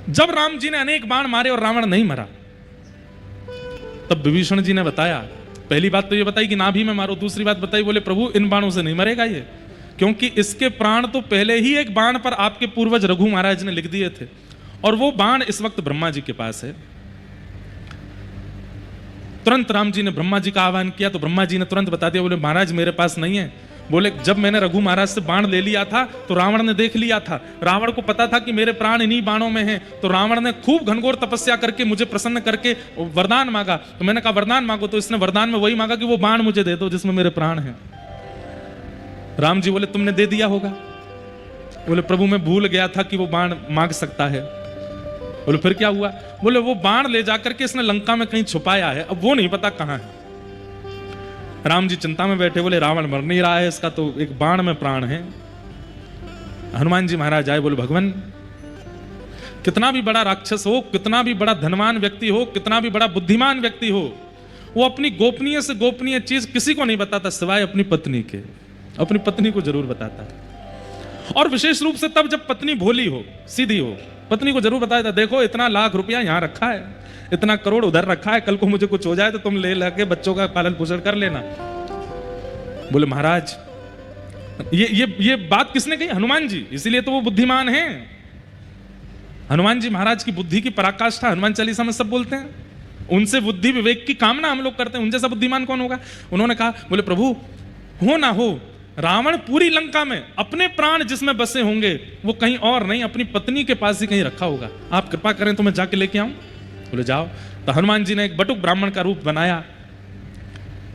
जब राम जी ने अनेक बाण मारे और रावण नहीं मरा, तब विभीषण जी ने बताया, पहली बात तो ये बताई कि नाभि में मारो, दूसरी बात बताई, बोले प्रभु इन बाणों से नहीं मरेगा ये, क्योंकि इसके प्राण तो पहले ही एक बाण पर आपके पूर्वज रघु महाराज ने लिख दिए थे, और वो बाण इस वक्त ब्रह्मा जी के पास है। तुरंत राम जी ने ब्रह्मा जी का आह्वान किया तो ब्रह्मा जी ने तुरंत बता दिया, बोले महाराज मेरे पास नहीं है। बोले जब मैंने रघु महाराज से बाण ले लिया था तो रावण ने देख लिया था, रावण को पता था कि मेरे प्राण इन्हीं बाणों में हैं, तो रावण ने खूब घनघोर तपस्या करके मुझे प्रसन्न करके वरदान मांगा। तो मैंने कहा वरदान मांगो, तो इसने वरदान में वही मांगा कि वो बाण मुझे दे दो जिसमें मेरे प्राण हैं। राम जी बोले तुमने दे दिया होगा। बोले प्रभु मैं भूल गया था कि वो बाण मांग सकता है। बोले फिर क्या हुआ? बोले वो बाण ले जाकर के इसने लंका में कहीं छुपाया है, अब वो नहीं पता कहां है। राम जी चिंता में बैठे, बोले रावण मर नहीं रहा है, इसका तो एक बाण में प्राण है। हनुमान जी महाराज आए, बोले भगवान कितना भी बड़ा राक्षस हो, कितना भी बड़ा धनवान व्यक्ति हो, कितना भी बड़ा बुद्धिमान व्यक्ति हो, वो अपनी गोपनीय से गोपनीय चीज किसी को नहीं बताता सिवाय अपनी पत्नी के। अपनी पत्नी को जरूर बताता है, और विशेष रूप से तब जब पत्नी भोली हो, सीधी हो, पत्नी को जरूर बताया था, देखो इतना लाख रुपया यहां रखा है, इतना करोड़ उधर रखा है, कल को मुझे कुछ हो जाए तो तुम ले लेके बच्चों का पालन पोषण कर लेना। बोले महाराज ये बात किसने कही? हनुमान जी, इसीलिए तो वो बुद्धिमान हैं। हनुमान जी महाराज की बुद्धि की पराकाष्ठा हनुमान चालीसा में सब बोलते हैं, उनसे बुद्धि विवेक की कामना हम लोग करते हैं, उन जैसा बुद्धिमान कौन होगा? उन्होंने कहा, बोले प्रभु हो ना हो, रावण पूरी लंका में अपने प्राण जिसमें बसे होंगे वो कहीं और नहीं, अपनी पत्नी के पास ही कहीं रखा होगा, आप कृपा करें तो मैं जाके लेके आऊं। बोले जाओ। तो हनुमान जी ने एक बटुक ब्राह्मण का रूप बनाया,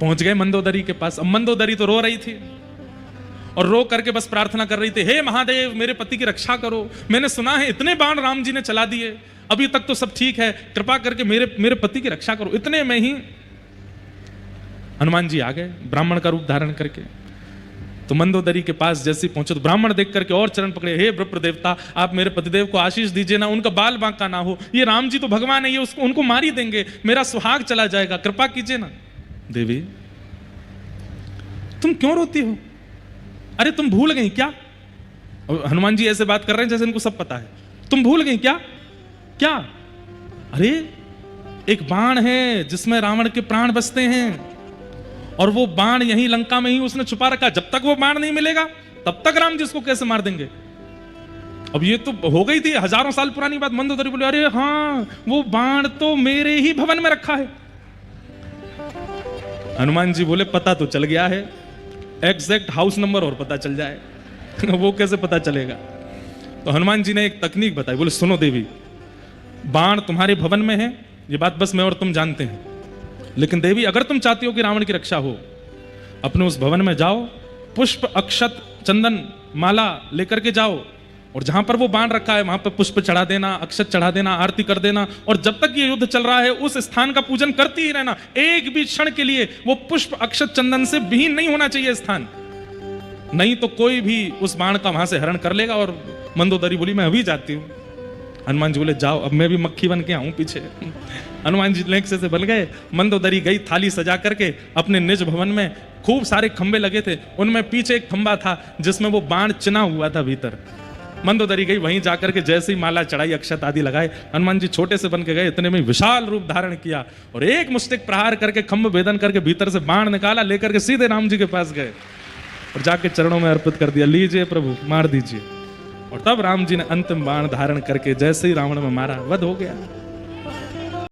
पहुंच गए मंदोदरी के पास। अब मंदोदरी तो रो रही थी और रो करके बस प्रार्थना कर रही थी, हे महादेव मेरे पति की रक्षा करो, मैंने सुना है इतने बाण राम जी ने चला दिए, अभी तक तो सब ठीक है, कृपा करके मेरे पति की रक्षा करो। इतने में ही हनुमान जी आ गए ब्राह्मण का रूप धारण करके। तो मंदोदरी के पास जैसे पहुंचे तो ब्राह्मण देख करके और चरण पकड़े, हे विप्र देवता आप मेरे पतिदेव को आशीष दीजिए ना, उनका बाल बांका ना हो, ये राम जी तो भगवान है, ये उसको उनको मार ही देंगे, मेरा सुहाग चला जाएगा, कृपा कीजिए ना। देवी तुम क्यों रोती हो? अरे तुम भूल गई क्या? हनुमान जी ऐसे बात कर रहे हैं जैसे इनको सब पता है। तुम भूल गई क्या? क्या? अरे एक बाण है जिसमें रावण के प्राण बसते हैं, और वो बाण यहीं लंका में ही उसने छुपा रखा, जब तक वो बाण नहीं मिलेगा तब तक राम जी उसको कैसे मार देंगे? अब ये तो हो गई थी हजारों साल पुरानी बात। मंदोदरी बोले अरे हाँ वो बाण तो मेरे ही भवन में रखा है। हनुमान जी बोले पता तो चल गया है, एग्जैक्ट हाउस नंबर और पता चल जाए वो कैसे पता चलेगा? तो हनुमान जी ने एक तकनीक बताई, बोले सुनो देवी, बाण तुम्हारे भवन में है, ये बात बस मैं और तुम जानते हैं, लेकिन देवी अगर तुम चाहती हो कि रावण की रक्षा हो, अपने उस भवन में जाओ, पुष्प अक्षत चंदन माला लेकर के जाओ, और जहां पर वो बाण रखा है वहां पर पुष्प चढ़ा देना, अक्षत चढ़ा देना, आरती कर देना, और जब तक ये युद्ध चल रहा है उस स्थान का पूजन करती ही रहना। एक भी क्षण के लिए वो पुष्प अक्षत चंदन से विहीन नहीं होना चाहिए स्थान, नहीं तो कोई भी उस बाण का वहां से हरण कर लेगा। और मंदोदरी बोली मैं अभी जाती हूँ। हनुमान जी बोले जाओ, अब मैं भी मक्खी बन के आऊं पीछे। हनुमान जी लेक्से से बन गए, मंदोदरी गई थाली सजा करके अपने निज भवन में, खूब सारे खंबे लगे थे, उनमें पीछे एक खंबा था जिसमें वो बाण चिना हुआ था भीतर। मंदोदरी गई, वहीं जाकर के जैसे ही माला चढ़ाई, अक्षत आदि लगाए, हनुमान जी छोटे से बन के गए, इतने में विशाल रूप धारण किया और एक मुष्टिक प्रहार करके खंभ भेदन करके भीतर से बाण निकाला, लेकर के सीधे राम जी के पास गए और जाके चरणों में अर्पित कर दिया, लीजिए प्रभु मार दीजिए। और तब राम जी ने अंतिम बाण धारण करके जैसे ही रावण में मारा, वध हो गया।